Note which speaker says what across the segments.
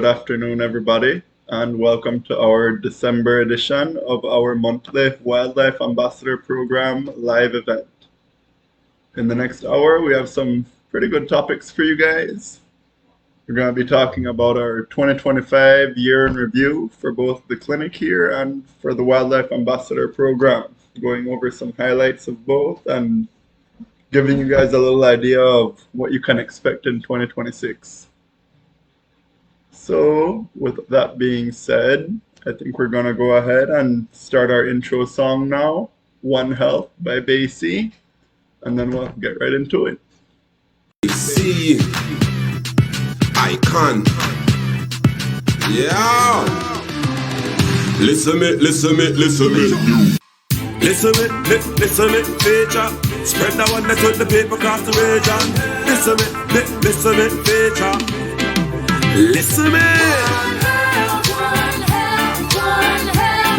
Speaker 1: Good afternoon, everybody, and welcome to our December edition of our monthly Wildlife Ambassador Program live event. In the next hour, we have some pretty good topics for you guys. We're going to be talking about our 2025 year in review for both the clinic here and for the Wildlife Ambassador Program, going over some highlights of both and giving you guys a little idea of what you can expect in 2026. So, with that being said, I think we're going to go ahead and start our intro song now, One Health by Basie, and then we'll get right into it.
Speaker 2: See, icon. Yeah. Listen me. Listen me, feature. Spread that one that with the paper across the region. Listen me, feature. Listen me.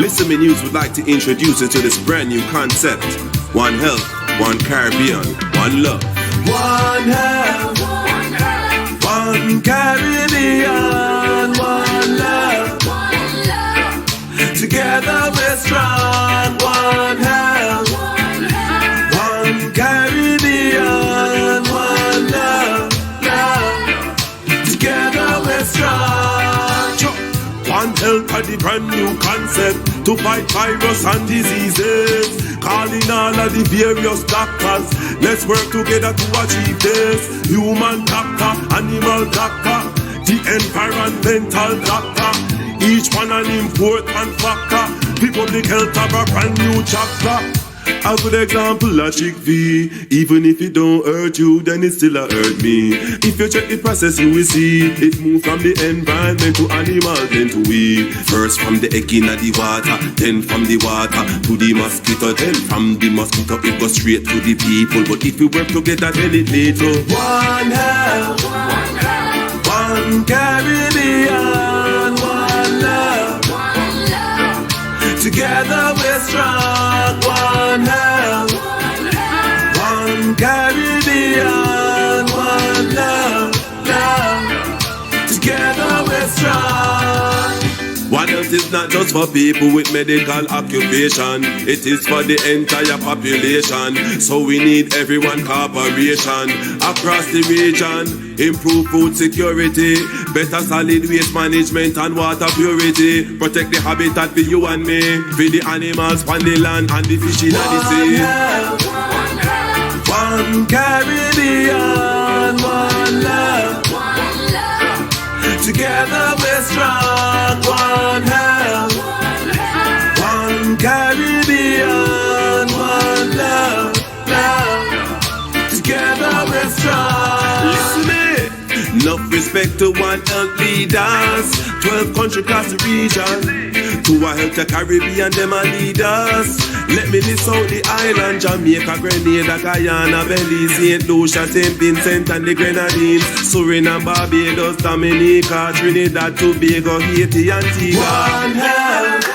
Speaker 2: Listen me News would like to introduce you to this brand new concept. One health, one Caribbean, one love. One health, one Caribbean, one love. Together we're strong. One health, one Caribbean, one love. Together we're strong. One health are the brand new concept to fight virus and diseases. Calling all of the various doctors, let's work together to achieve this. Human doctor, animal doctor, the environmental doctor. Each one an important factor. The public health have a brand new chapter. A good example of Chick-fil-A. Even if it don't hurt you, then it still hurt me. If you check the process, you will see it move from the environment to animals, then to we. First from the egg in the water, then from the water to the mosquito, then from the mosquito it goes straight to the people. But if we work together, then it leads to one health, one Caribbean, one love. Together we're strong. One health, one Caribbean, one love. Together we're strong. One health is not just for people with medical occupation. It is for the entire population. So we need everyone cooperation across the region. Improve food security, better solid waste management and water purity. Protect the habitat for you and me, for the animals on the land and the fish in the sea. One Caribbean, one love. Together we're strong. One health, one Caribbean, one love. Together we're strong. Listen me. Enough respect to one health leaders. 12 country across the region. To a health the Caribbean, them are leaders. Let me list out the island: Jamaica, Grenada, Guyana, Belize, St. Lucia, St. Vincent and the Grenadines, Suriname, Barbados, Dominica, Trinidad, Tobago, Haiti, Antigua. One health,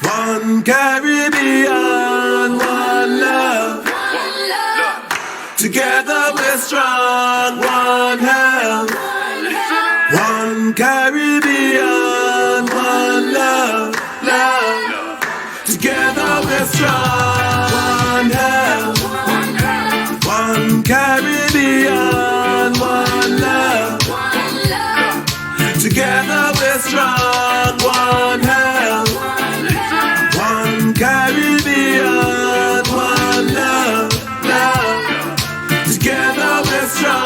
Speaker 2: one Caribbean, one love. Together we're strong. One health, one Caribbean, one love. Together we're strong. One health, one Caribbean, one love. Together we're strong. One health, one Caribbean, one love. Together we're strong.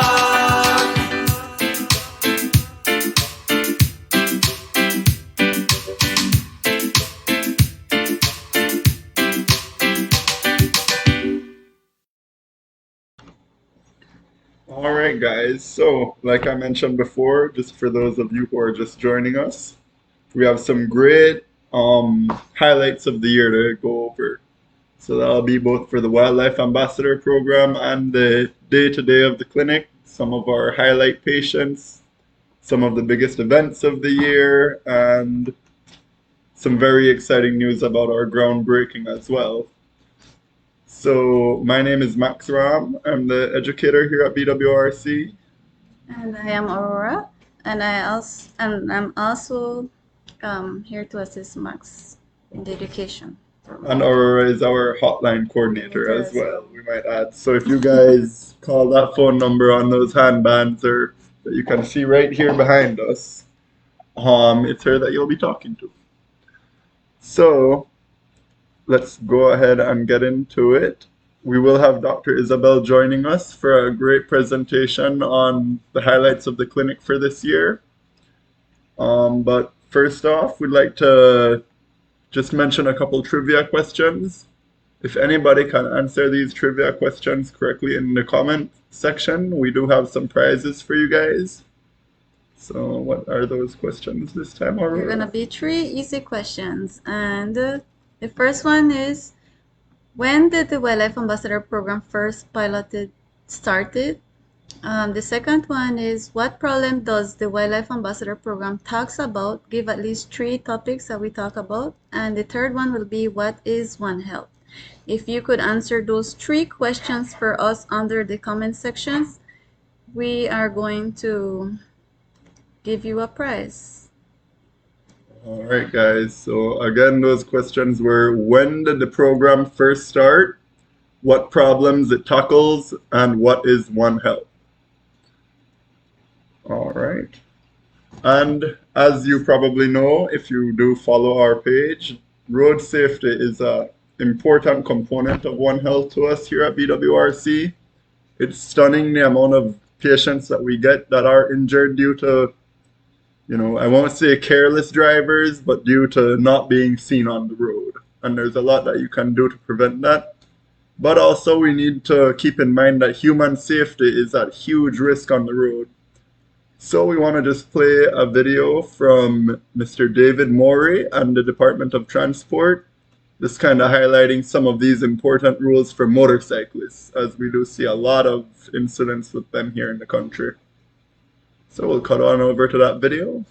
Speaker 1: All right, guys. So, like I mentioned before, just for those of you who are just joining us, we have some great highlights of the year to go over. So that'll be both for the Wildlife Ambassador Program and the day-to-day of the clinic, some of our highlight patients, some of the biggest events of the year, and some very exciting news about our groundbreaking as well. So my name is Max Ram. I'm the educator here at BWRC.
Speaker 3: And I am Aurora. And I'm also here to assist Max in the education.
Speaker 1: And Aurora is our hotline coordinator as well, we might add. So if you guys call that phone number on those handbands or that you can see right here behind us, it's her that you'll be talking to. So let's go ahead and get into it. We will have Dr. Isabel joining us for a great presentation on the highlights of the clinic for this year. But first off, we'd like to just mention a couple trivia questions. If anybody can answer these trivia questions correctly in the comment section, we do have some prizes for you guys. So what are those questions this time, Aurora?
Speaker 3: There are gonna be 3 easy questions, and the first one is, when did the Wildlife Ambassador Program first started? The second one is, what problem does the Wildlife Ambassador Program talks about? Give at least 3 topics that we talk about. And the third one will be, what is One Health? If you could answer those 3 questions for us under the comment sections, we are going to give you a prize.
Speaker 1: All right, guys. So again, those questions were, when did the program first start? What problems it tackles? And what is One Health? All right. And as you probably know, if you do follow our page, road safety is an important component of One Health to us here at BWRC. It's stunning the amount of patients that we get that are injured due to, I won't say careless drivers, but due to not being seen on the road. And there's a lot that you can do to prevent that. But also we need to keep in mind that human safety is at huge risk on the road. So we want to just play a video from Mr. David Morey and the Department of Transport, just kind of highlighting some of these important rules for motorcyclists, as we do see a lot of incidents with them here in the country. So we'll cut on over to that video.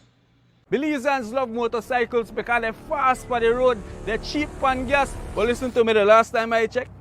Speaker 4: Belizeans love motorcycles because they're fast for the road, they're cheap on gas. But listen to me, the last time I checked,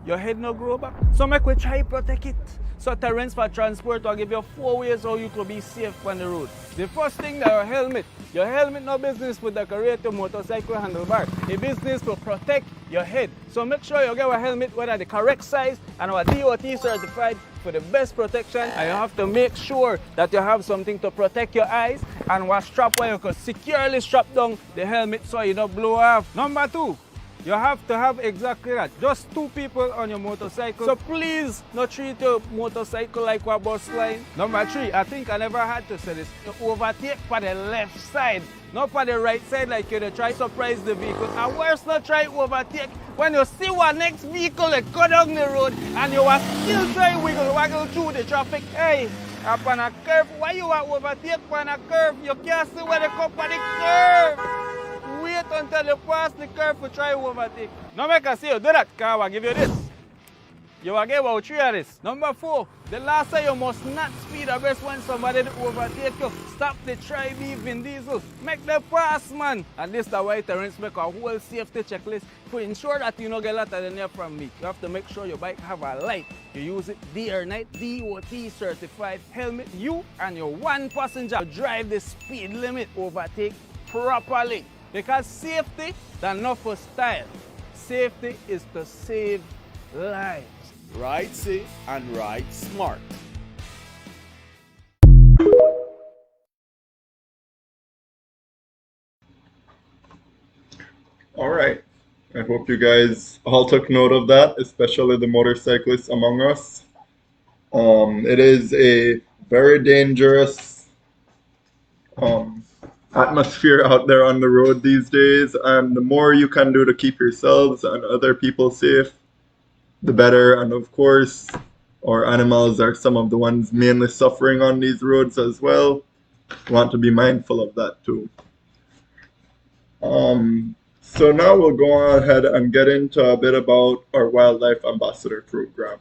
Speaker 4: your head no grow back. So make we try protect it. So Terence for Transport will give you 4 ways how you could be safe on the road. The first thing, your helmet. Your helmet no business to decorate your motorcycle handlebar. A business to protect your head. So make sure you get a helmet whether the correct size and our DOT certified for the best protection. And you have to make sure that you have something to protect your eyes and a strap where you can securely strap down the helmet so you don't blow off. Number 2. You have to have exactly that. Just 2 people on your motorcycle. So please, not treat your motorcycle like a bus line. Number 3, I think I never had to say this. You overtake for the left side, not for the right side like you try to surprise the vehicle. And worse, not try to overtake when you see one next vehicle that go down the road and you are still trying to waggle through the traffic. Hey, up on a curve, why you are overtake on a curve? You can't see where they come on the curve. Wait until you pass the curve to try to overtake. Now make I see you do that, because I will give you this. You will get about 3 of this. Number 4, the last time you must not speed abreast when somebody overtake you. Stop the try be Vin Diesel. Make the pass, man. And this is why Terence make a whole safety checklist to ensure that you don't get a lot of the near from me. You have to make sure your bike have a light. You use it day or night, DOT certified helmet. You and your 1 passenger drive the speed limit, overtake properly. Because safety is not for style. Safety is to save lives.
Speaker 5: Ride safe and ride smart.
Speaker 1: All right. I hope you guys all took note of that, especially the motorcyclists among us. It is a very dangerous atmosphere out there on the road these days, and the more you can do to keep yourselves and other people safe, the better. And of course, our animals are some of the ones mainly suffering on these roads as well. We want to be mindful of that too. So now we'll go ahead and get into a bit about our Wildlife Ambassador Program,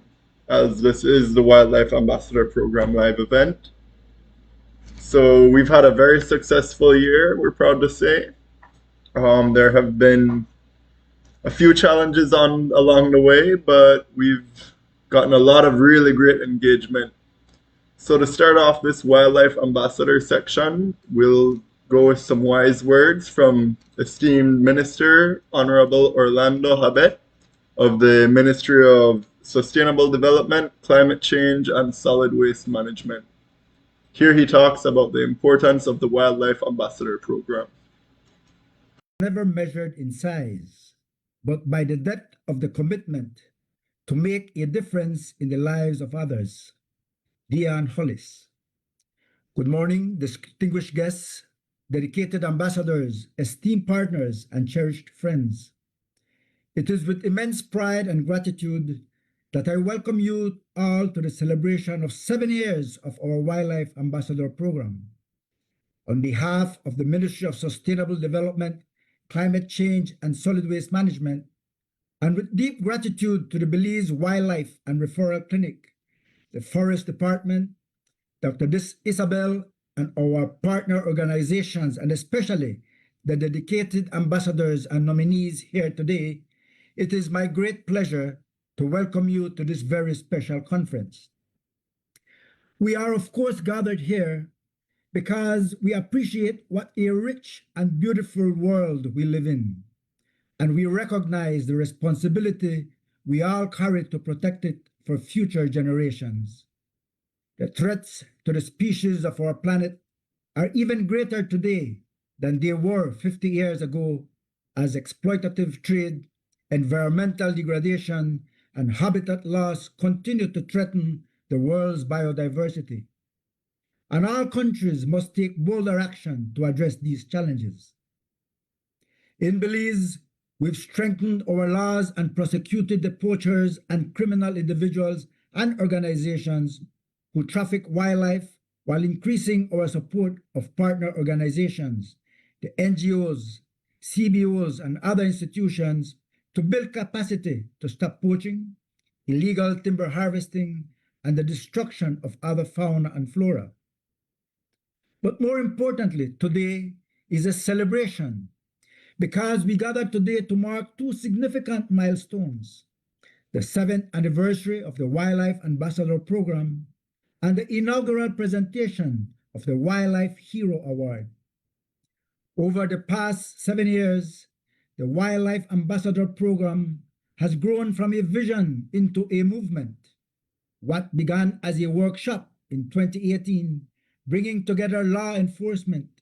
Speaker 1: as this is the Wildlife Ambassador Program live event. So we've had a very successful year, we're proud to say. There have been a few challenges along the way, but we've gotten a lot of really great engagement. So to start off this wildlife ambassador section, we'll go with some wise words from esteemed Minister Honorable Orlando Habet of the Ministry of Sustainable Development, Climate Change, and Solid Waste Management. Here he talks about the importance of the Wildlife Ambassador Program.
Speaker 6: Never measured in size, but by the depth of the commitment to make a difference in the lives of others. Dion Hollis. Good morning, distinguished guests, dedicated ambassadors, esteemed partners, and cherished friends. It is with immense pride and gratitude that I welcome you all to the celebration of 7 years of our Wildlife Ambassador Program. On behalf of the Ministry of Sustainable Development, Climate Change, and Solid Waste Management, and with deep gratitude to the Belize Wildlife and Referral Clinic, the Forest Department, Dr. Isabel, and our partner organizations, and especially the dedicated ambassadors and nominees here today, it is my great pleasure to welcome you to this very special conference. We are, of course, gathered here because we appreciate what a rich and beautiful world we live in, and we recognize the responsibility we all carry to protect it for future generations. The threats to the species of our planet are even greater today than they were 50 years ago, as exploitative trade, environmental degradation, and habitat loss continue to threaten the world's biodiversity. And all countries must take bolder action to address these challenges. In Belize, we've strengthened our laws and prosecuted the poachers and criminal individuals and organizations who traffic wildlife, while increasing our support of partner organizations, the NGOs, CBOs, and other institutions to build capacity to stop poaching, illegal timber harvesting, and the destruction of other fauna and flora. But more importantly, today is a celebration because we gather today to mark two significant milestones: the 7th anniversary of the Wildlife Ambassador Program and the inaugural presentation of the Wildlife Hero Award. Over the past 7 years, the Wildlife Ambassador Program has grown from a vision into a movement. What began as a workshop in 2018, bringing together law enforcement,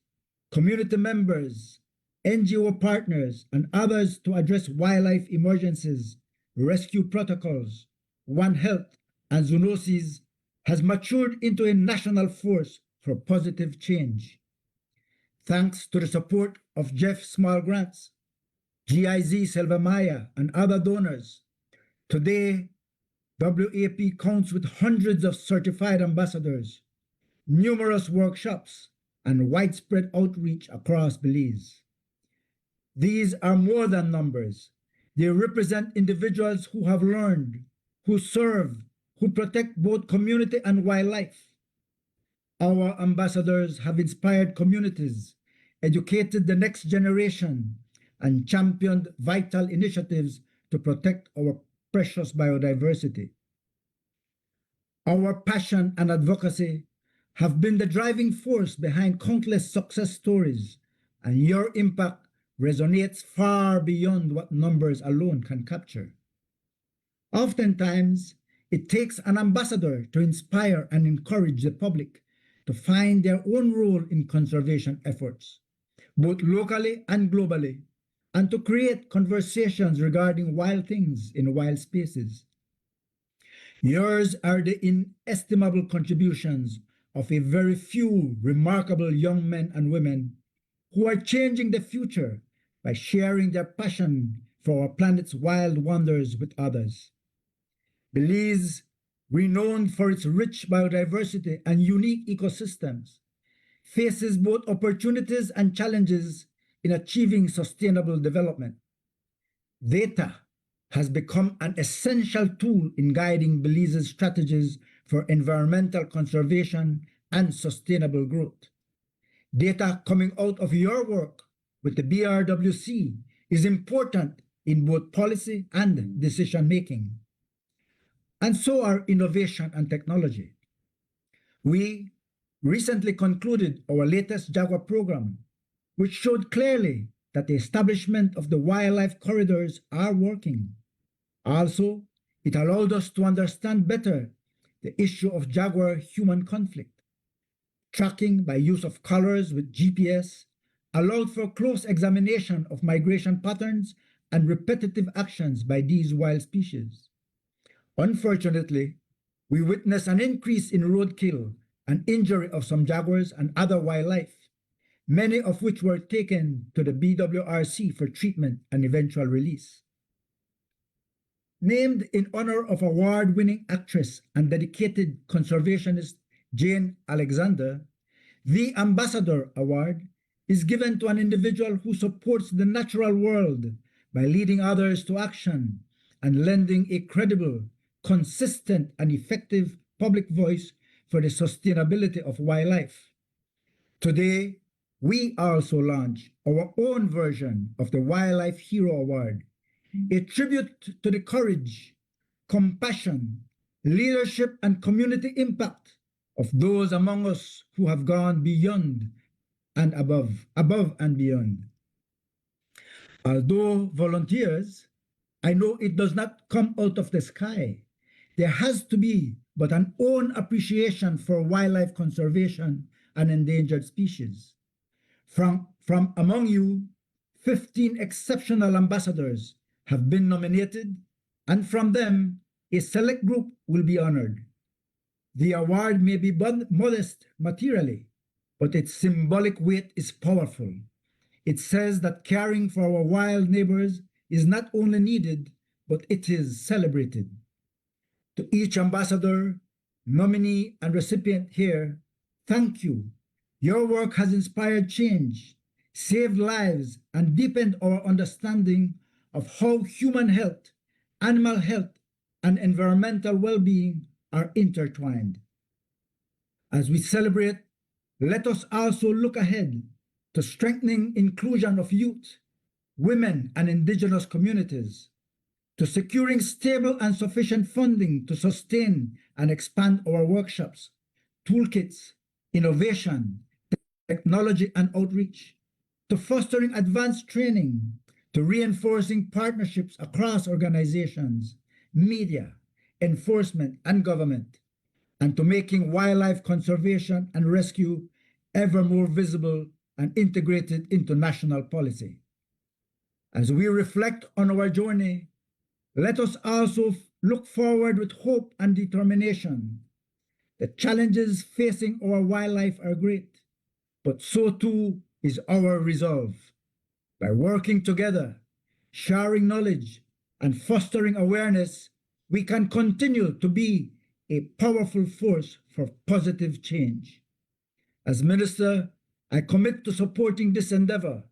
Speaker 6: community members, NGO partners, and others to address wildlife emergencies, rescue protocols, One Health, and zoonoses, has matured into a national force for positive change. Thanks to the support of Jeff Small Grants, GIZ Selvamaya, and other donors, today WAP counts with hundreds of certified ambassadors, numerous workshops, and widespread outreach across Belize. These are more than numbers. They represent individuals who have learned, who serve, who protect both community and wildlife. Our ambassadors have inspired communities, educated the next generation, and championed vital initiatives to protect our precious biodiversity. Our passion and advocacy have been the driving force behind countless success stories, and your impact resonates far beyond what numbers alone can capture. Oftentimes, it takes an ambassador to inspire and encourage the public to find their own role in conservation efforts, both locally and globally, and to create conversations regarding wild things in wild spaces. Yours are the inestimable contributions of a very few remarkable young men and women who are changing the future by sharing their passion for our planet's wild wonders with others. Belize, renowned for its rich biodiversity and unique ecosystems, faces both opportunities and challenges in achieving sustainable development. Data has become an essential tool in guiding Belize's strategies for environmental conservation and sustainable growth. Data coming out of your work with the BWRC is important in both policy and decision making. And so are innovation and technology. We recently concluded our latest Jaguar program, which showed clearly that the establishment of the wildlife corridors are working. Also, it allowed us to understand better the issue of jaguar-human conflict. Tracking by use of collars with GPS allowed for close examination of migration patterns and repetitive actions by these wild species. Unfortunately, we witnessed an increase in roadkill and injury of some jaguars and other wildlife, many of which were taken to the BWRC for treatment and eventual release. Named in honor of award-winning actress and dedicated conservationist Jane Alexander, the Ambassador Award is given to an individual who supports the natural world by leading others to action and lending a credible, consistent, and effective public voice for the sustainability of wildlife. Today, we also launch our own version of the Wildlife Hero Award, a tribute to the courage, compassion, leadership, and community impact of those among us who have gone beyond and above and beyond. Although volunteers, I know it does not come out of the sky. There has to be but an own appreciation for wildlife conservation and endangered species. From among you, 15 exceptional ambassadors have been nominated, and from them, a select group will be honored. The award may be modest materially, but its symbolic weight is powerful. It says that caring for our wild neighbors is not only needed, but it is celebrated. To each ambassador, nominee, and recipient here, thank you. Your work has inspired change, saved lives, and deepened our understanding of how human health, animal health, and environmental well-being are intertwined. As we celebrate, let us also look ahead to strengthening inclusion of youth, women, and indigenous communities, to securing stable and sufficient funding to sustain and expand our workshops, toolkits, innovation, technology, and outreach, to fostering advanced training, to reinforcing partnerships across organizations, media, enforcement, and government, and to making wildlife conservation and rescue ever more visible and integrated into national policy. As we reflect on our journey, let us also look forward with hope and determination. The challenges facing our wildlife are great, but so too is our resolve. By working together, sharing knowledge, and fostering awareness, we can continue to be a powerful force for positive change. As Minister, I commit to supporting this endeavor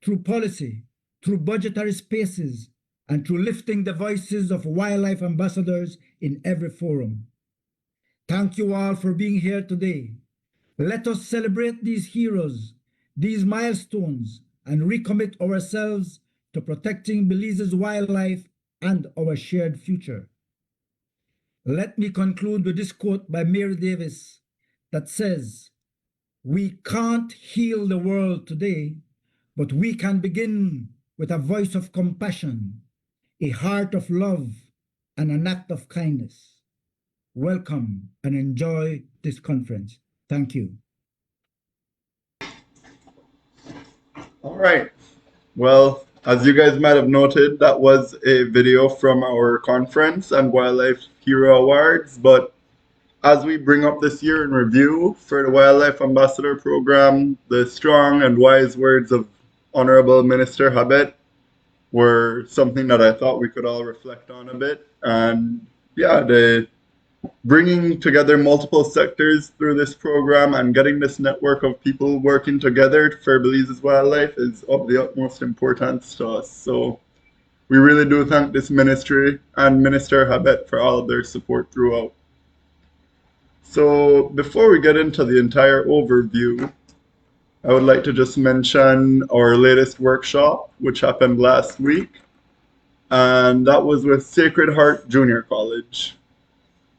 Speaker 6: through policy, through budgetary spaces, and through lifting the voices of wildlife ambassadors in every forum. Thank you all for being here today. Let us celebrate these heroes, these milestones, and recommit ourselves to protecting Belize's wildlife and our shared future. Let me conclude with this quote by Mary Davis that says, "We can't heal the world today, but we can begin with a voice of compassion, a heart of love, and an act of kindness." Welcome and enjoy this conference. Thank you.
Speaker 1: All right. Well, as you guys might have noted, that was a video from our conference and Wildlife Hero Awards. But as we bring up this year in review for the Wildlife Ambassador Program, the strong and wise words of Honorable Minister Habet were something that I thought we could all reflect on a bit. And yeah, the bringing together multiple sectors through this program and getting this network of people working together for Belize's wildlife is of the utmost importance to us. So we really do thank this ministry and Minister Habet for all of their support throughout. So before we get into the entire overview, I would like to just mention our latest workshop, which happened last week, and that was with Sacred Heart Junior College.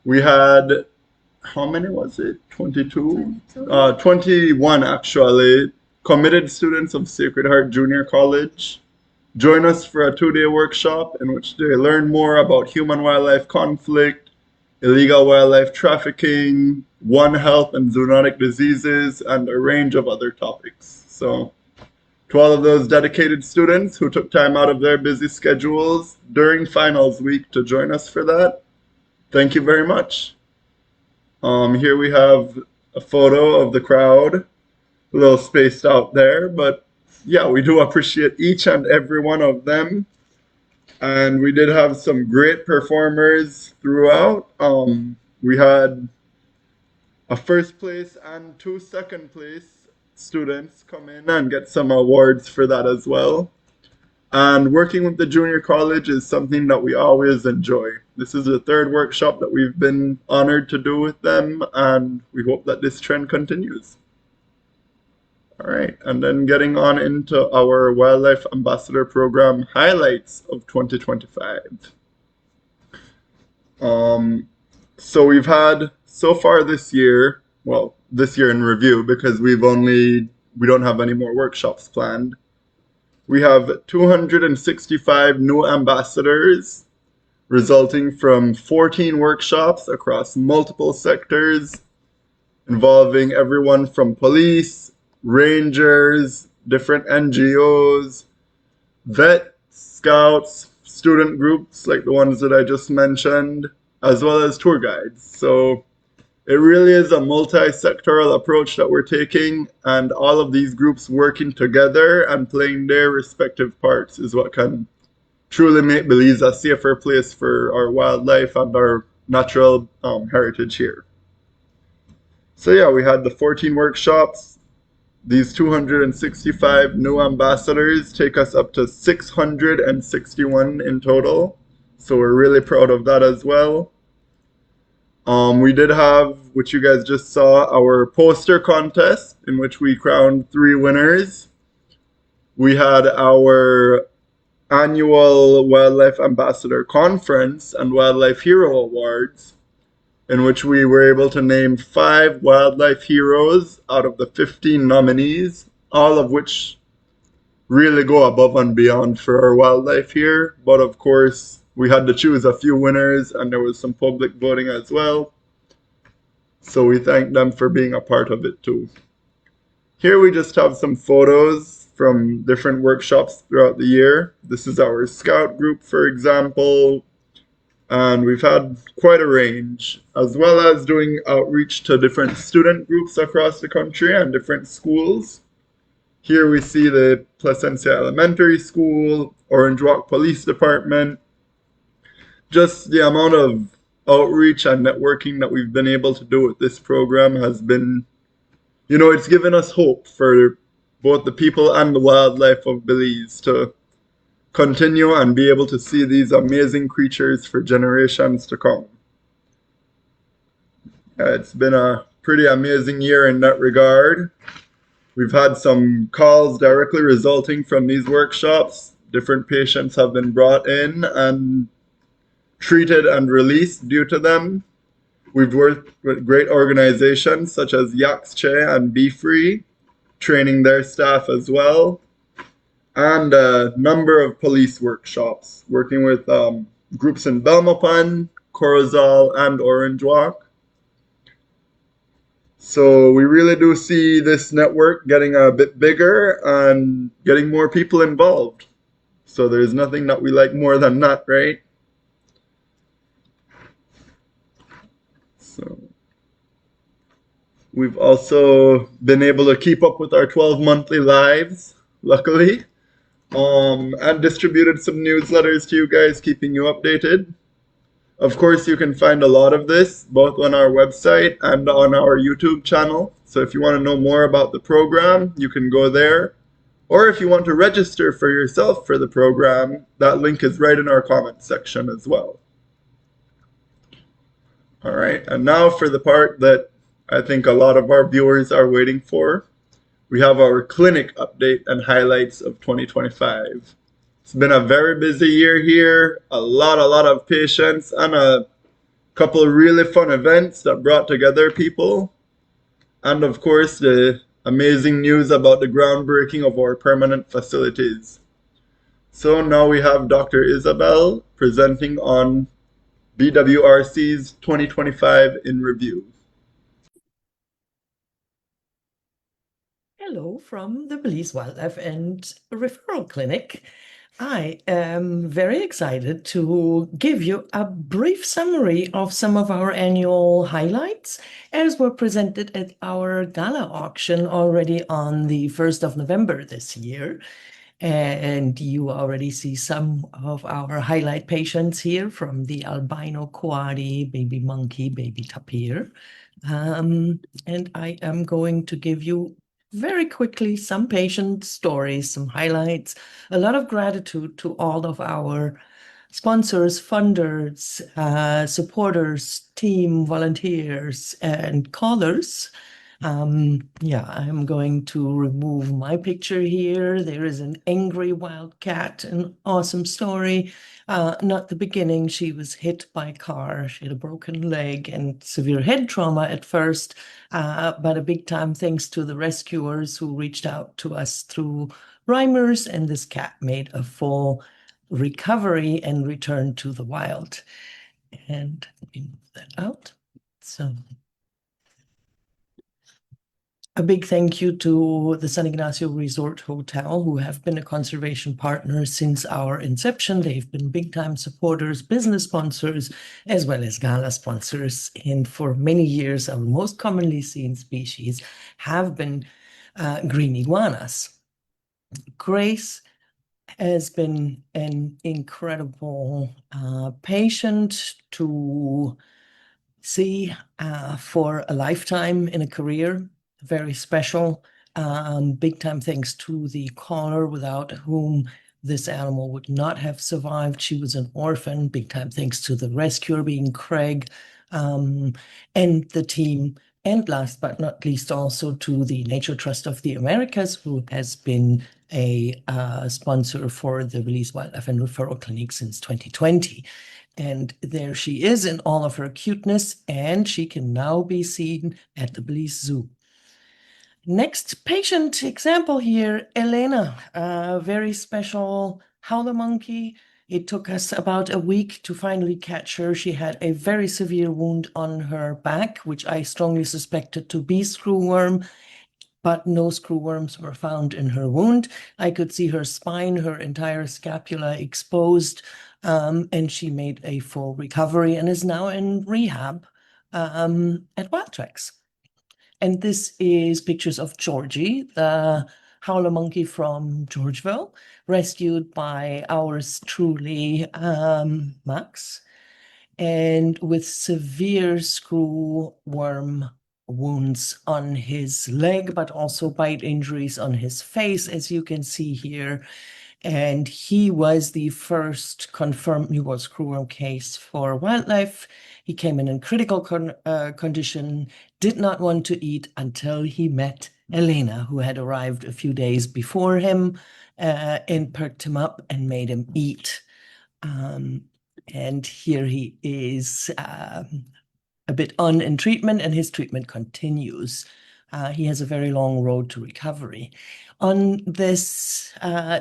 Speaker 1: We had how many was it? 22?
Speaker 3: 22.
Speaker 1: 21 actually. Committed students of Sacred Heart Junior College. Join us for a 2-day workshop in which they learn more about human-wildlife conflict, illegal wildlife trafficking, One Health and zoonotic diseases, and a range of other topics. So, to all of those dedicated students who took time out of their busy schedules during finals week to join us for that, thank you very much. Here we have a photo of the crowd, a little spaced out there, but yeah, we do appreciate each and every one of them. And we did have some great performers throughout. We had a first place and 2 second place students come in and get some awards for that as well. And working with the junior college is something that we always enjoy. This is the 3rd workshop that we've been honored to do with them, and we hope that this trend continues. All right, and then getting on into our Wildlife Ambassador Program highlights of 2025. So we've had so far this year, well, this year in review because we don't have any more workshops planned. We have 265 new ambassadors resulting from 14 workshops across multiple sectors involving everyone from police, rangers, different NGOs, vet, scouts, student groups like the ones that I just mentioned, as well as tour guides. So it really is a multi-sectoral approach that we're taking, and all of these groups working together and playing their respective parts is what can truly make Belize a safer place for our wildlife and our natural heritage here. So yeah, we had the 14 workshops. These 265 new ambassadors take us up to 661 in total. So we're really proud of that as well. We did have, which you guys just saw, our poster contest in which we crowned 3 winners. We had our annual Wildlife Ambassador Conference and Wildlife Hero Awards, in which we were able to name 5 wildlife heroes out of the 15 nominees, all of which really go above and beyond for our wildlife here. But of course, we had to choose a few winners, and there was some public voting as well. So we thank them for being a part of it too. Here we just have some photos from different workshops throughout the year. This is our scout group, for example, and we've had quite a range, as well as doing outreach to different student groups across the country and different schools. Here we see the Placencia Elementary School, Orange Walk Police Department. Just the amount of outreach and networking that we've been able to do with this program has been, it's given us hope for both the people and the wildlife of Belize to continue and be able to see these amazing creatures for generations to come. It's been a pretty amazing year in that regard. We've had some calls directly resulting from these workshops. Different patients have been brought in and treated and released due to them. We've worked with great organizations such as Yaxche and Be Free, training their staff as well, and a number of police workshops, working with groups in Belmopan, Corozal, and Orange Walk. So we really do see this network getting a bit bigger and getting more people involved. So there's nothing that we like more than that, right? So we've also been able to keep up with our 12 monthly lives, luckily, and distributed some newsletters to you guys, keeping you updated. Of course, you can find a lot of this both on our website and on our YouTube channel. So if you want to know more about the program, you can go there. Or if you want to register for yourself for the program, that link is right in our comment section as well. All right, and now for the part that I think a lot of our viewers are waiting for. We have our clinic update and highlights of 2025. It's been a very busy year here, a lot of patients, and a Couple of really fun events that brought together people, and of course, the amazing news about the groundbreaking of our permanent facilities. So now we have Dr. Isabel presenting on BWRC's 2025 in review.
Speaker 7: Hello from the Belize Wildlife and Referral Clinic. I am very excited to give you a brief summary of some of our annual highlights as were presented at our gala auction already on the 1st of November this year. And you already see some of our highlight patients here, from the albino koadi, baby monkey, baby tapir. And I am going to give you very quickly some patient stories, some highlights, a lot of gratitude to all of our sponsors, funders, supporters, team, volunteers, and callers. Yeah, I'm going to remove my picture here. There is an angry wild cat, an awesome story. Not the beginning. She was hit by a car. She had a broken leg and severe head trauma at first, but a big time thanks to the rescuers who reached out to us through Reimers, and this cat made a full recovery and returned to the wild. And let me move that out. So a big thank you to the San Ignacio Resort Hotel, who have been a conservation partner since our inception. They've been big time supporters, business sponsors, as well as gala sponsors. And for many years, our most commonly seen species have been green iguanas. Grace has been an incredible patient to see for a lifetime in a career. Very special. Big time thanks to the caller, without whom this animal would not have survived. She was an orphan. Big time thanks to the rescuer, being Craig, and the team. And last but not least, also to the Nature Trust of the Americas, who has been a sponsor for the Belize Wildlife and Referral Clinic since 2020. And there she is in all of her cuteness, and she can now be seen at the Belize Zoo. Next patient example here, Elena, a very special howler monkey. It took us about a week to finally catch her. She had a very severe wound on her back, which I strongly suspected to be screwworm, but no screwworms were found in her wound. I could see her spine, her entire scapula exposed, and she made a full recovery and is now in rehab at Wild Tracks. And this is pictures of Georgie, the howler monkey from Georgeville, rescued by ours truly, Max, and with severe screwworm wounds on his leg, but also bite injuries on his face, as you can see here. And he was the first confirmed newborn screwworm case for wildlife. He came in critical condition, did not want to eat until he met Elena, who had arrived a few days before him, and perked him up and made him eat. And here he is a bit on in treatment, and his treatment continues. He has a very long road to recovery. On this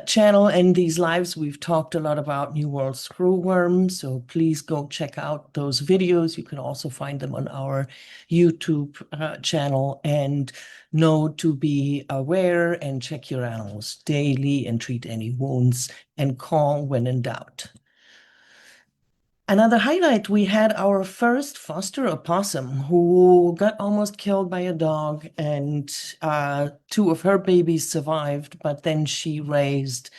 Speaker 7: channel and these lives, we've talked a lot about New World screwworm, so please go check out those videos. You can also find them on our YouTube channel, and know to be aware and check your animals daily and treat any wounds and call when in doubt. Another highlight, we had our first foster opossum who got almost killed by a dog, and two of her babies survived, but then she raised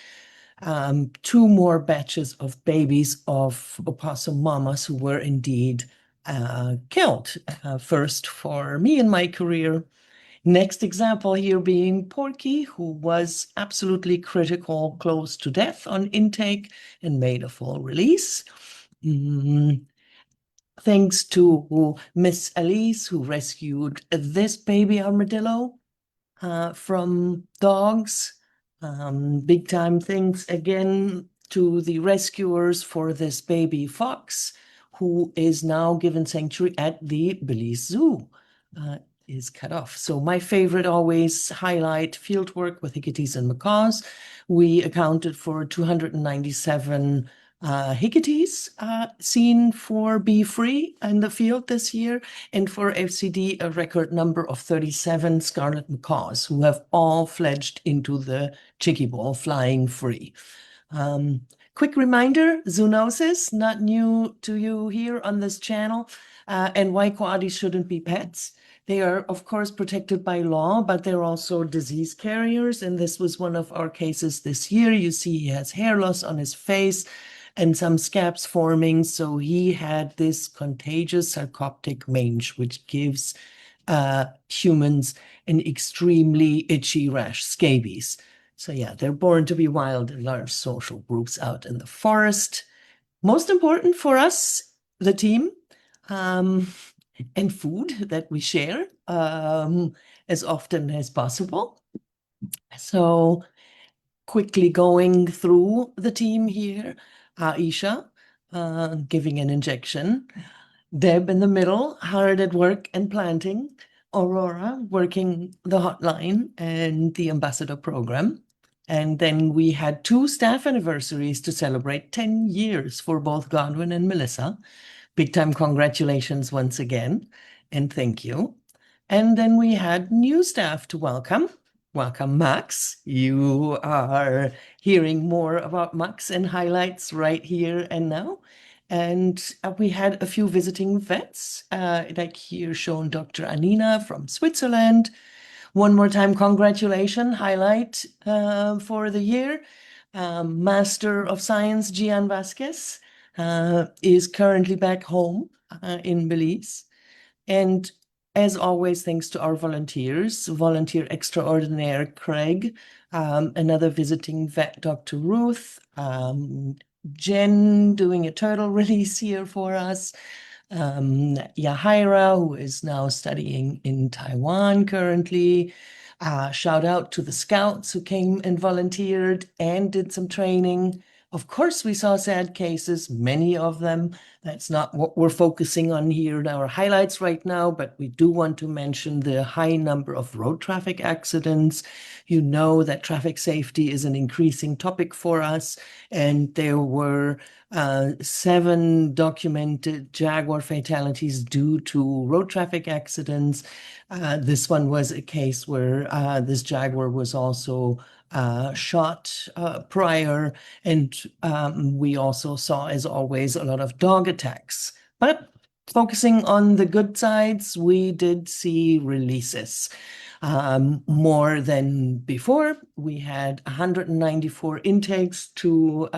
Speaker 7: two more batches of babies of opossum mamas who were indeed killed. First for me in my career. Next example here being Porky, who was absolutely critical, close to death on intake, and made a full release. Thanks to Miss Elise, who rescued this baby armadillo from dogs. Big time thanks again to the rescuers for this baby fox, who is now given sanctuary at the Belize Zoo, is cut off. So my favorite always highlight fieldwork with hickey's and macaws. We accounted for 297 hickey's seen for Be Free in the field this year, and for FCD a record number of 37 scarlet macaws who have all fledged into the chickie ball flying free. Quick reminder, zoonosis, not new to you here on this channel, and why koalas shouldn't be pets. They are, of course, protected by law, but they're also disease carriers, and this was one of our cases this year. You see he has hair loss on his face and some scabs forming, so he had this contagious sarcoptic mange, which gives humans an extremely itchy rash, scabies. So yeah, they're born to be wild in large social groups out in the forest. Most important for us, the team, and food that we share as often as possible. So quickly going through the team here, Aisha giving an injection, Deb in the middle, hard at work and planting, Aurora working the hotline and the ambassador program. And then we had 2 staff anniversaries to celebrate, 10 years for both Godwin and Melissa. Big time congratulations once again, and thank you. And then we had new staff to welcome. Welcome, Max. You are hearing more about Max and highlights right here and now. And we had a few visiting vets, like here shown Dr. Anina from Switzerland. One more time, congratulations, highlight for the year. Master of Science, Gian Vasquez, is currently back home in Belize. And as always, thanks to our volunteers, volunteer extraordinaire Craig, another visiting vet, Dr. Ruth, Jen doing a turtle release here for us, Yahaira, who is now studying in Taiwan currently. Shout out to the scouts who came and volunteered and did some training. Of course, we saw sad cases, many of them. That's not what we're focusing on here in our highlights right now, but we do want to mention the high number of road traffic accidents. You know that traffic safety is an increasing topic for us, and there were 7 documented Jaguar fatalities due to road traffic accidents. This one was a case where this Jaguar was also shot prior, and we also saw, as always, a lot of dog attacks. But focusing on the good sides, we did see releases. More than before. We had 194 intakes to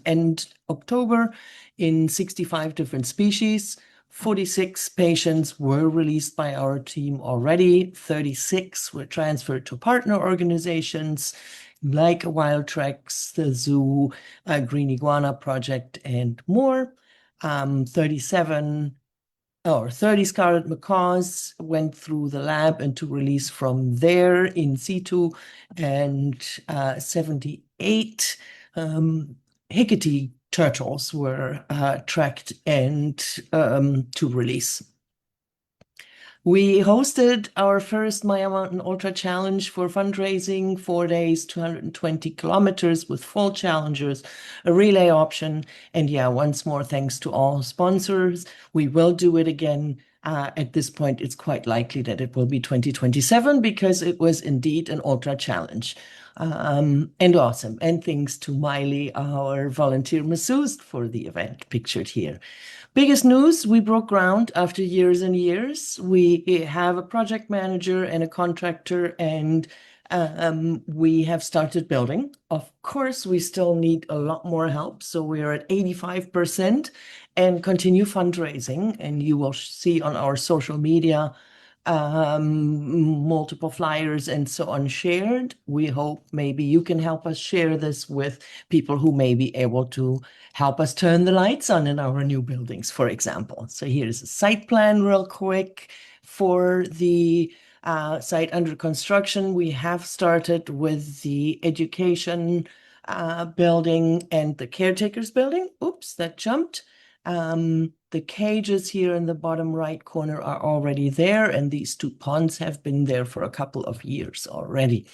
Speaker 7: end October in 65 different species. 46 patients were released by our team already. 36 were transferred to partner organizations like Wild Treks, the Zoo, Green Iguana Project, and more. 30 scarlet macaws went through the lab and to release from there in situ, and 78 Hecate turtles were tracked and to release. We hosted our first Maya Mountain Ultra Challenge for fundraising, 4 days, 220 kilometers with full challengers, a relay option. And yeah, once more, thanks to all sponsors. We will do it again. At this point, it's quite likely that it will be 2027 because it was indeed an Ultra Challenge. And awesome. And thanks to Miley, our volunteer masseuse for the event pictured here. Biggest news, we broke ground after years and years. We have a project manager and a contractor, and we have started building. Of course, we still need a lot more help. So we're at 85% and continue fundraising. And you will see on our social media multiple flyers and so on shared. We hope maybe you can help us share this with people who may be able to help us turn the lights on in our new buildings, for example. So here's a site plan real quick for the site under construction. We have started with the education building and the caretakers building. Oops, that jumped. The cages here in the bottom right corner are already there, and these two ponds have been there for a couple of years already.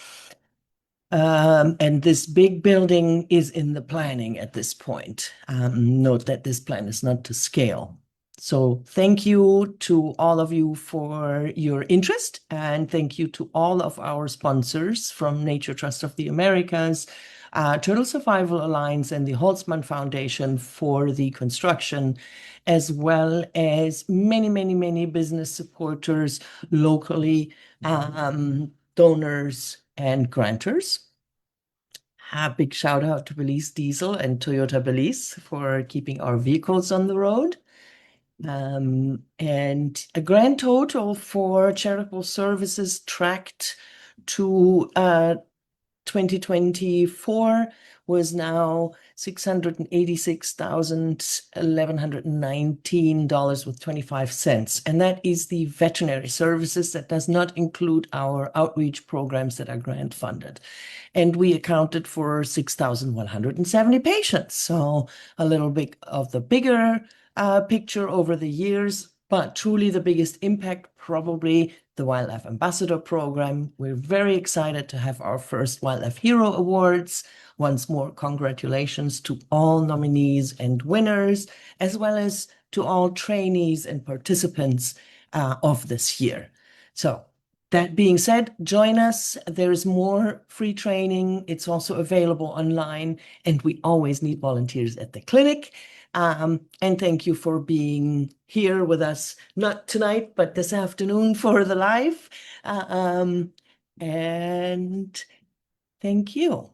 Speaker 7: And this big building is in the planning at this point. Note that this plan is not to scale. So thank you to all of you for your interest, and thank you to all of our sponsors from Nature Trust of the Americas, Turtle Survival Alliance, and the Holtzman Foundation for the construction, as well as many, many, many business supporters locally, donors, and grantors. A big shout out to Belize Diesel and Toyota Belize for keeping our vehicles on the road. And a grand total for charitable services tracked to 2024 was now $686,119 with 25 cents. And that is the veterinary services. That does not include our outreach programs that are grant funded. And we accounted for 6,170 patients. So a little bit of the bigger picture over the years, but truly the biggest impact, probably the Wildlife Ambassador Program. We're very excited to have our first Wildlife Hero Awards. Once more, congratulations to all nominees and winners, as well as to all trainees and participants of this year. So that being said, join us. There's more free training. It's also available online, and we always need volunteers at the clinic. And thank you for being here with us, not tonight, but this afternoon for the live. And thank you.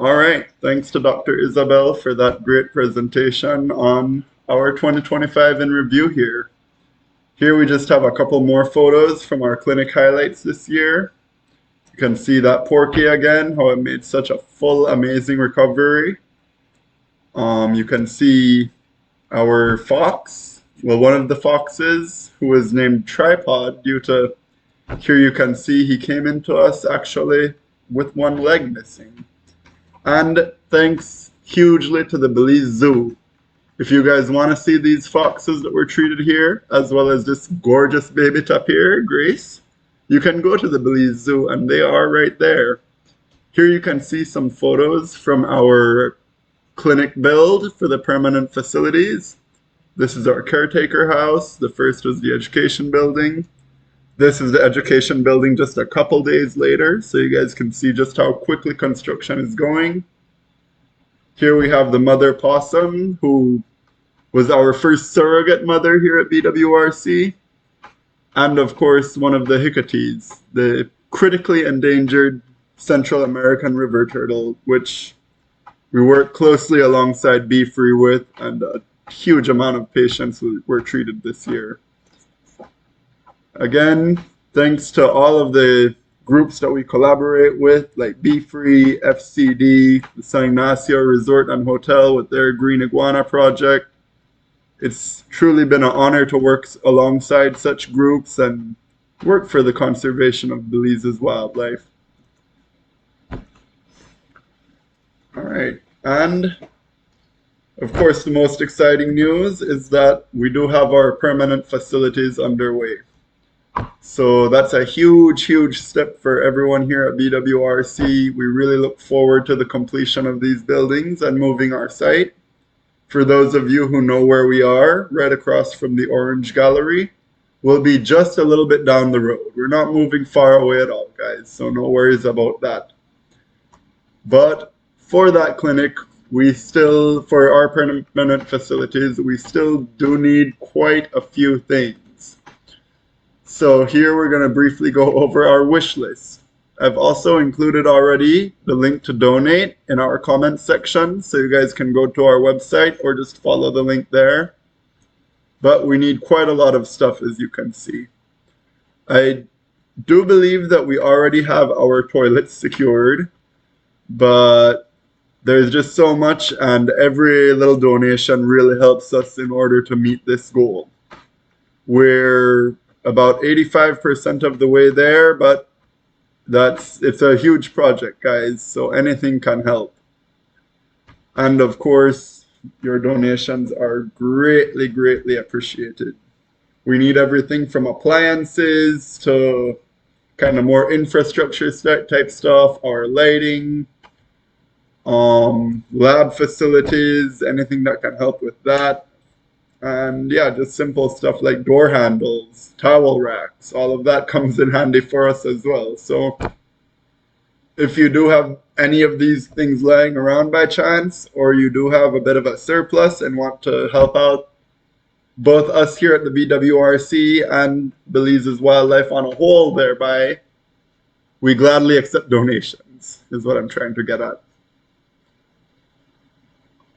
Speaker 1: All right, thanks to Dr. Isabel for that great presentation on our 2025 in review here. Here we just have a couple more photos from our clinic highlights this year. You can see that Porky again, how it made such a full, amazing recovery. You can see our fox, well, one of the foxes who was named Tripod due to, here you can see he came into us actually with one leg missing. And thanks hugely to the Belize Zoo. If you guys want to see these foxes that were treated here, as well as this gorgeous baby tapir, Grace, you can go to the Belize Zoo and they are right there. Here you can see some photos from our clinic build for the permanent facilities. This is our caretaker house. The first was the education building. This is the education building just a couple days later, so you guys can see just how quickly construction is going. Here we have the mother possum, who was our first surrogate mother here at BWRC. And of course, one of the hicotes, the critically endangered Central American river turtle, which we work closely alongside Be Free with, and a huge amount of patients were treated this year. Again, thanks to all of the groups that we collaborate with, like Be Free, FCD, the San Ignacio Resort and Hotel with their Green Iguana project. It's truly been an honor to work alongside such groups and work for the conservation of Belize's wildlife. All right, and of course the most exciting news is that we do have our permanent facilities underway. So that's a huge, huge step for everyone here at BWRC. We really look forward to the completion of these buildings and moving our site. For those of you who know where we are, right across from the Orange Gallery, we'll be just a little bit down the road. We're not moving far away at all, guys, so no worries about that. But for that clinic, for our permanent facilities, we still do need quite a few things. So here we're going to briefly go over our wish list. I've also included already the link to donate in our comments section, so you guys can go to our website or just follow the link there. But we need quite a lot of stuff, as you can see. I do believe that we already have our toilets secured. but there's just so much, and every little donation really helps us in order to meet this goal. We're about 85% of the way there, but it's a huge project, guys, so anything can help. And of course, your donations are greatly, greatly appreciated. We need everything from appliances to kind of more infrastructure type stuff, our lighting, lab facilities, anything that can help with that. And yeah, just simple stuff like door handles, towel racks, all of that comes in handy for us as well. So if you do have any of these things lying around by chance, or you do have a bit of a surplus and want to help out both us here at the BWRC and Belize's wildlife on a whole thereby, we gladly accept donations, is what I'm trying to get at.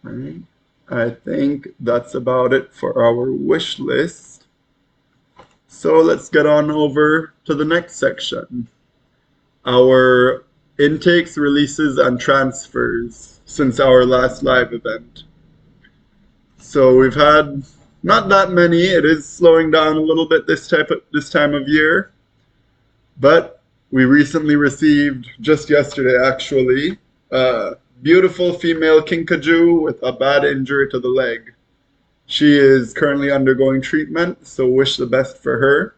Speaker 1: All right. I think that's about it for our wish list. So let's get on over to the next section. Our intakes, releases, and transfers since our last live event. So we've had not that many. It is slowing down a little bit this time of year. But we recently received, just yesterday actually, a beautiful female kinkajou with a bad injury to the leg. She is currently undergoing treatment, so wish the best for her.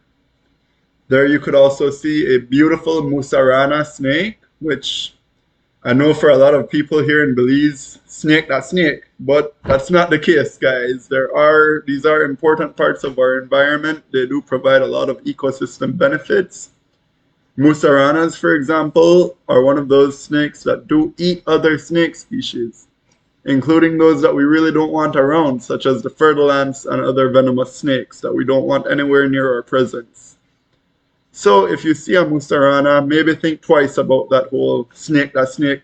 Speaker 1: There you could also see a beautiful musarana snake, which I know for a lot of people here in Belize, snake, but that's not the case, guys. These are important parts of our environment. They do provide a lot of ecosystem benefits. Musaranas, for example, are one of those snakes that do eat other snake species, including those that we really don't want around, such as the fertile ants and other venomous snakes that we don't want anywhere near our presence. So if you see a musarana, maybe think twice about that whole snake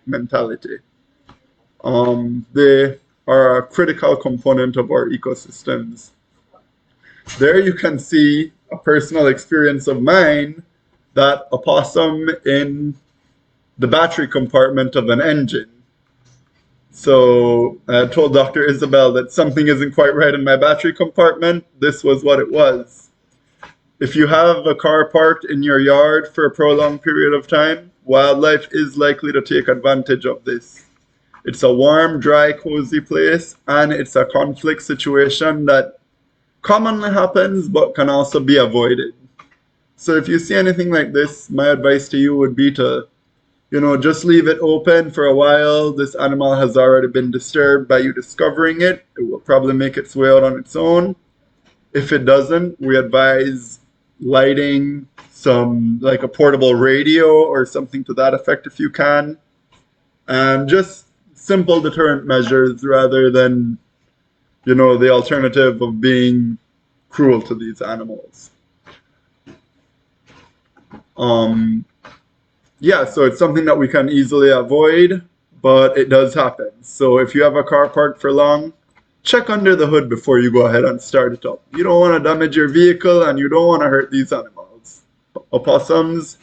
Speaker 1: mentality. They are a critical component of our ecosystems. There you can see a personal experience of mine, that opossum in the battery compartment of an engine. So I told Dr. Isabel that something isn't quite right in my battery compartment. This was what it was. If you have a car parked in your yard for a prolonged period of time, wildlife is likely to take advantage of this. It's a warm, dry, cozy place, and it's a conflict situation that commonly happens but can also be avoided. So if you see anything like this, my advice to you would be to, just leave it open for a while. This animal has already been disturbed by you discovering it. It will probably make its way out on its own. If it doesn't, we advise lighting like a portable radio or something to that effect if you can. And just simple deterrent measures rather than, the alternative of being cruel to these animals. Yeah, so it's something that we can easily avoid, but it does happen. So if you have a car parked for long, check under the hood before you go ahead and start it up. You don't want to damage your vehicle and you don't want to hurt these animals. Opossums,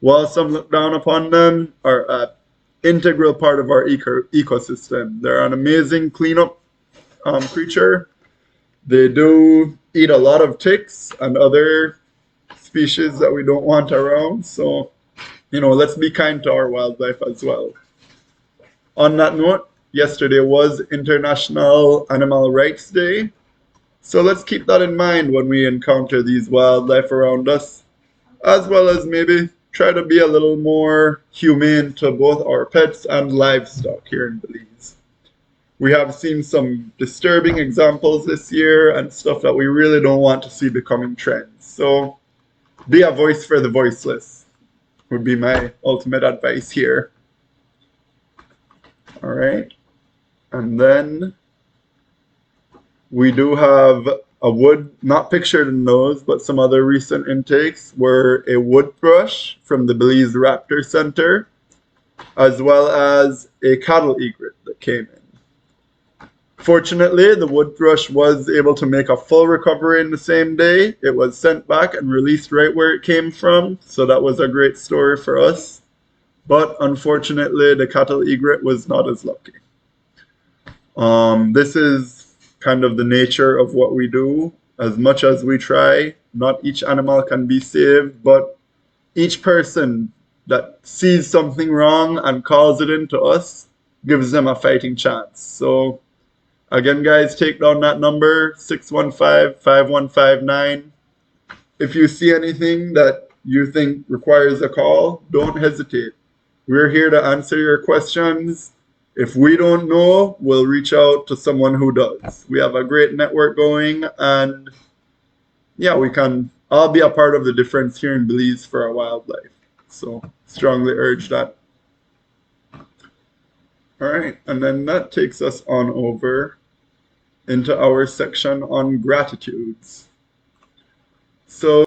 Speaker 1: while some look down upon them, are an integral part of our ecosystem. They're an amazing cleanup creature. They do eat a lot of ticks and other species that we don't want around. So, let's be kind to our wildlife as well. On that note, yesterday was International Animal Rights Day. So let's keep that in mind when we encounter these wildlife around us, as well as maybe try to be a little more humane to both our pets and livestock here in Belize. We have seen some disturbing examples this year and stuff that we really don't want to see becoming trends. So be a voice for the voiceless would be my ultimate advice here. All right. And then we do have a wood, not pictured in those, but some other recent intakes were a wood thrush from the Belize Raptor Center, as well as a cattle egret that came in. Fortunately, the wood thrush was able to make a full recovery in the same day. It was sent back and released right where it came from, so that was a great story for us. but unfortunately the cattle egret was not as lucky. This is kind of the nature of what we do. As much as we try, not each animal can be saved, but each person that sees something wrong and calls it into us gives them a fighting chance. So again, guys, take down that number, 615-5159. If you see anything that you think requires a call, don't hesitate. We're here to answer your questions. If we don't know, we'll reach out to someone who does. We have a great network going, and yeah, we can all be a part of the difference here in Belize for our wildlife. So strongly urge that. All right, and then that takes us on over into our section on gratitudes. So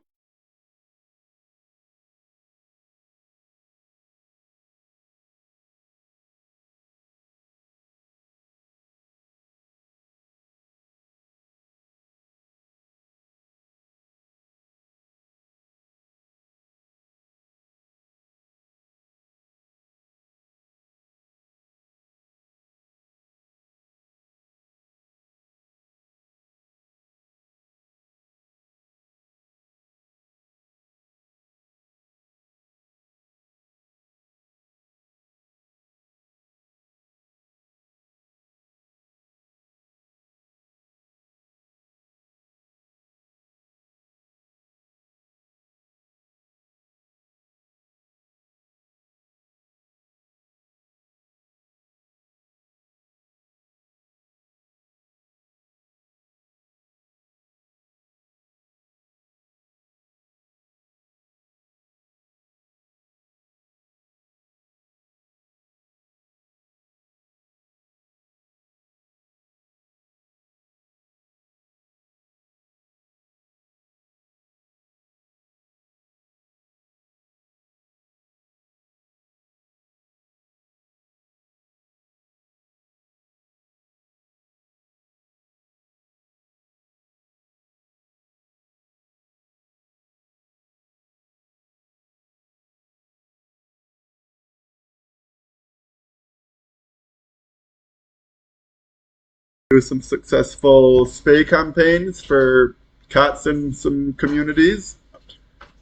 Speaker 1: do some successful spay campaigns for cats in some communities,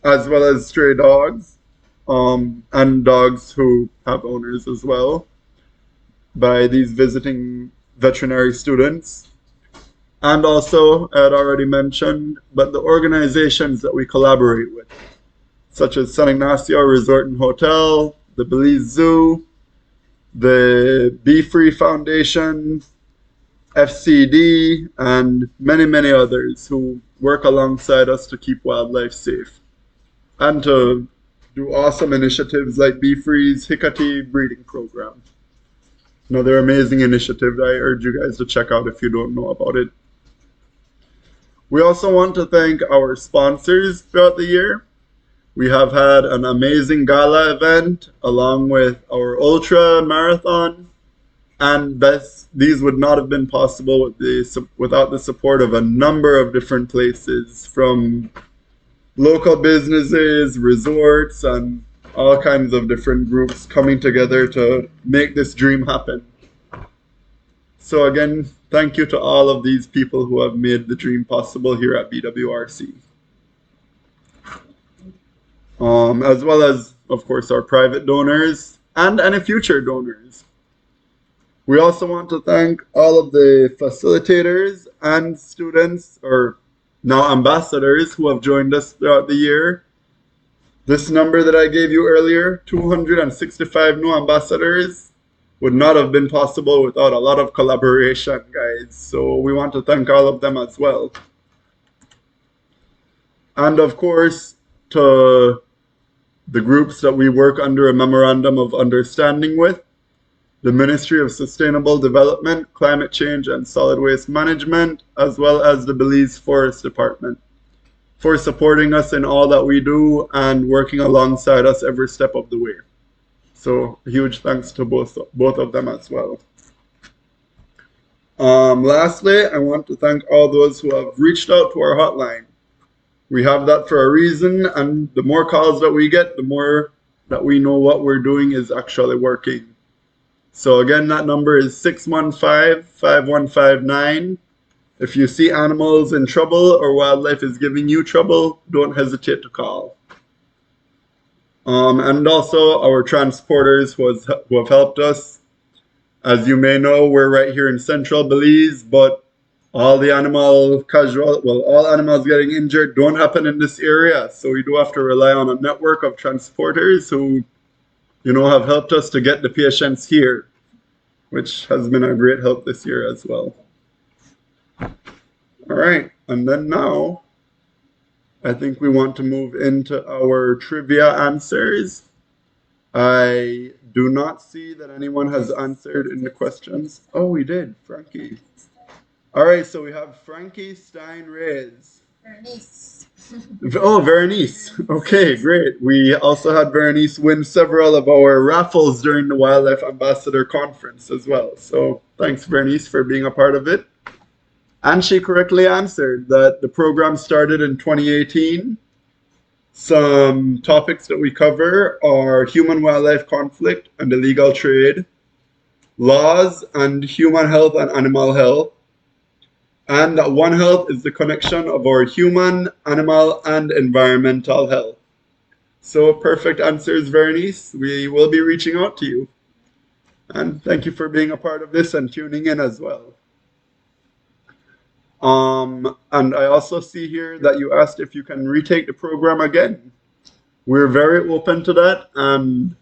Speaker 1: as well as stray dogs, and dogs who have owners as well, by these visiting veterinary students. And also, I had already mentioned, but the organizations that we collaborate with, such as San Ignacio Resort and Hotel, the Belize Zoo, the Be Free Foundation, FCD, and many, many others who work alongside us to keep wildlife safe and to do awesome initiatives like Be Free's Hickory breeding program. Another amazing initiative that I urge you guys to check out if you don't know about it. We also want to thank our sponsors throughout the year. We have had an amazing gala event along with our ultra marathon, and these would not have been possible without the support of a number of different places, from local businesses, resorts, and all kinds of different groups coming together to make this dream happen. So again, thank you to all of these people who have made the dream possible here at BWRC. As well as, of course, our private donors and any future donors. We also want to thank all of the facilitators and students, or now ambassadors, who have joined us throughout the year. This number that I gave you earlier, 265 new ambassadors, would not have been possible without a lot of collaboration, guys. So we want to thank all of them as well. And of course, to the groups that we work under a memorandum of understanding with, the Ministry of Sustainable Development, Climate Change and Solid Waste Management, as well as the Belize Forest Department, for supporting us in all that we do and working alongside us every step of the way. So huge thanks to both of them as well. Lastly, I want to thank all those who have reached out to our hotline. We have that for a reason, and the more calls that we get, the more that we know what we're doing is actually working. So again, that number is 615-5159. If you see animals in trouble or wildlife is giving you trouble, don't hesitate to call. And also our transporters who have helped us. As you may know, we're right here in central Belize, but all animals getting injured don't happen in this area. So we do have to rely on a network of transporters who, have helped us to get the patients here, which has been a great help this year as well. All right, and then now, I think we want to move into our trivia answers. I do not see that anyone has answered in the questions. Oh, we did, Frankie. All right, so we have Frankie Stein Reyes.
Speaker 3: Bernice.
Speaker 1: Oh, Veronice. Okay, great. We also had Veronice win several of our raffles during the Wildlife Ambassador Conference as well. So thanks, Veronice, for being a part of it. And she correctly answered that the program started in 2018. Some topics that we cover are human-wildlife conflict and illegal trade, laws and human health and animal health, and that One Health is the connection of our human, animal, and environmental health. So perfect answers, Veronice. We will be reaching out to you. And thank you for being a part of this and tuning in as well. And I also see here that you asked if you can retake the program again. We're very open to that, and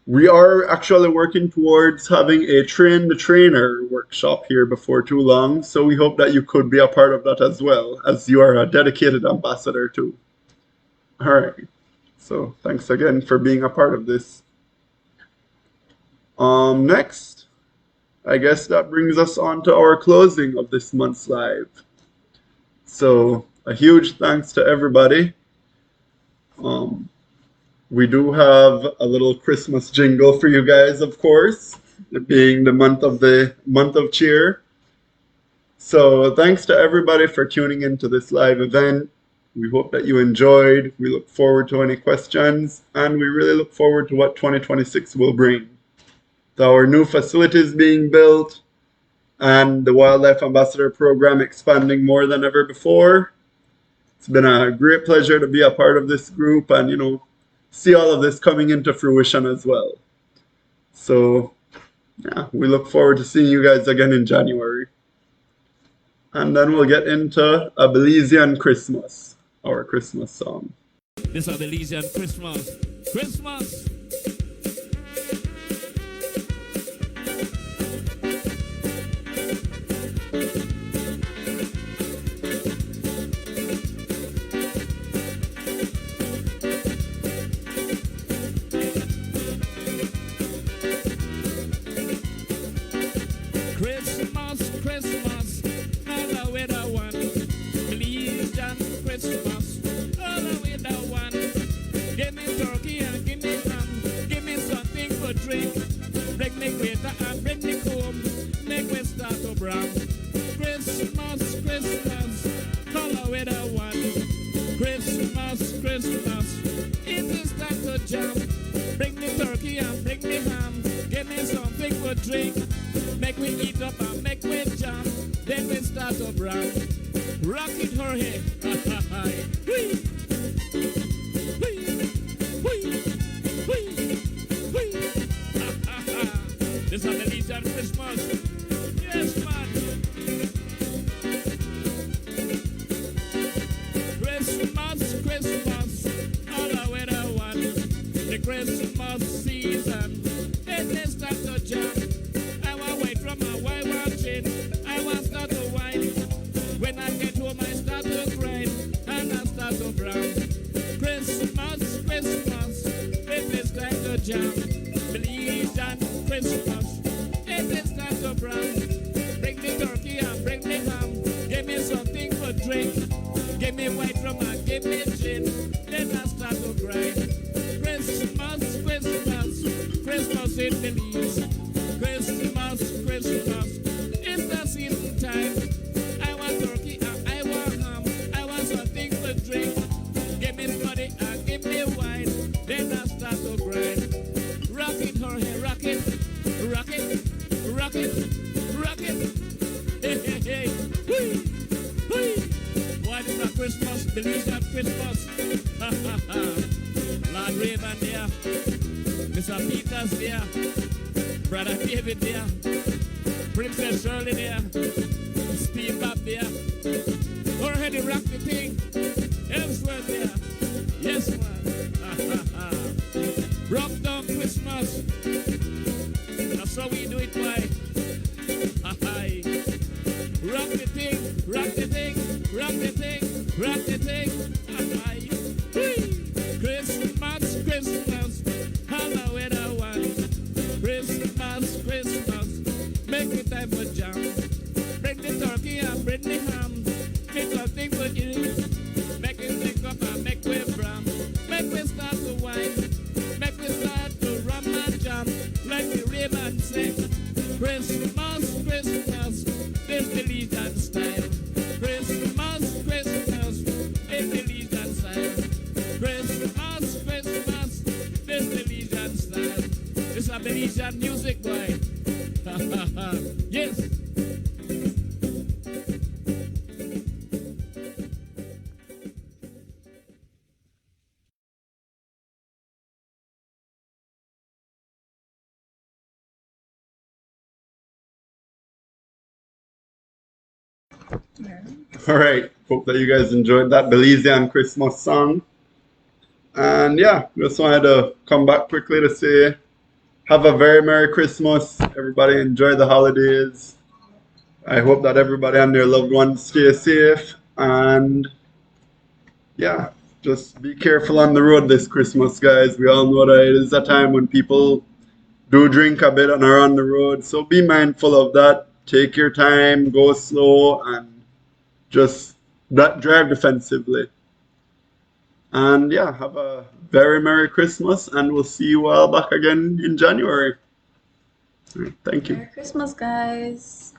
Speaker 1: we are actually working towards having a train the trainer workshop here before too long, so we hope that you could be a part of that as well, as you are a dedicated ambassador too. All right, so thanks again for being a part of this. Next, I guess that brings us on to our closing of this month's live. So a huge thanks to everybody. We do have a little Christmas jingle for you guys, of course, it being the month of cheer. So thanks to everybody for tuning into this live event. We hope that you enjoyed. We look forward to any questions, and we really look forward to what 2026 will bring. Our new facilities being built and the Wildlife Ambassador Program expanding more than ever before. It's been a great pleasure to be a part of this group and, see all of this coming into fruition as well. So, yeah, we look forward to seeing you guys again in January. And then we'll get into a Belizean Christmas, our Christmas song.
Speaker 8: This is a Belizean Christmas. Christmas!
Speaker 2: Then I start to
Speaker 8: rock it, rock it, rock it. Hey, hey, hey. Whee, whee. Boy, this is Christmas, Belizean Christmas. Ha, ha, ha. Lord Raven there, Mr. Peters there, Brother David there, Princess Shirley there, Steve Bob there. Go ahead and rock the thing. Elsewhere there. Yes, man. Ha, ha, ha. Rock down Christmas. That's how we do it, boy. Ha, ha. Rock the thing, rock the thing, rock the thing, rock the thing. Ha, ha. Whee! Christmas, Christmas, holla with I want. Christmas, Christmas, make it time for jam. Bring the turkey and bring the ham. Make something for you. Make it think up and make we bram. Make we start to wine. Make we start to rum and jam. Like the Raven sing. Christmas, Christmas, this the Legion style. Christmas, Christmas, this the Legion style. Christmas, Christmas, this the Belizean style. This is a Belizean music, boy. Yes.
Speaker 1: All right. Hope that you guys enjoyed that Belizean Christmas song. And yeah, just wanted to come back quickly to say have a very Merry Christmas. Everybody enjoy the holidays. I hope that everybody and their loved ones stay safe. And yeah, just be careful on the road this Christmas, guys. We all know that it is a time when people do drink a bit and are on the road. So be mindful of that. Take your time, go slow, and just drive defensively. And yeah, have a very Merry Christmas, and we'll see you all back again in January. All right, thank you.
Speaker 3: Merry Christmas, guys.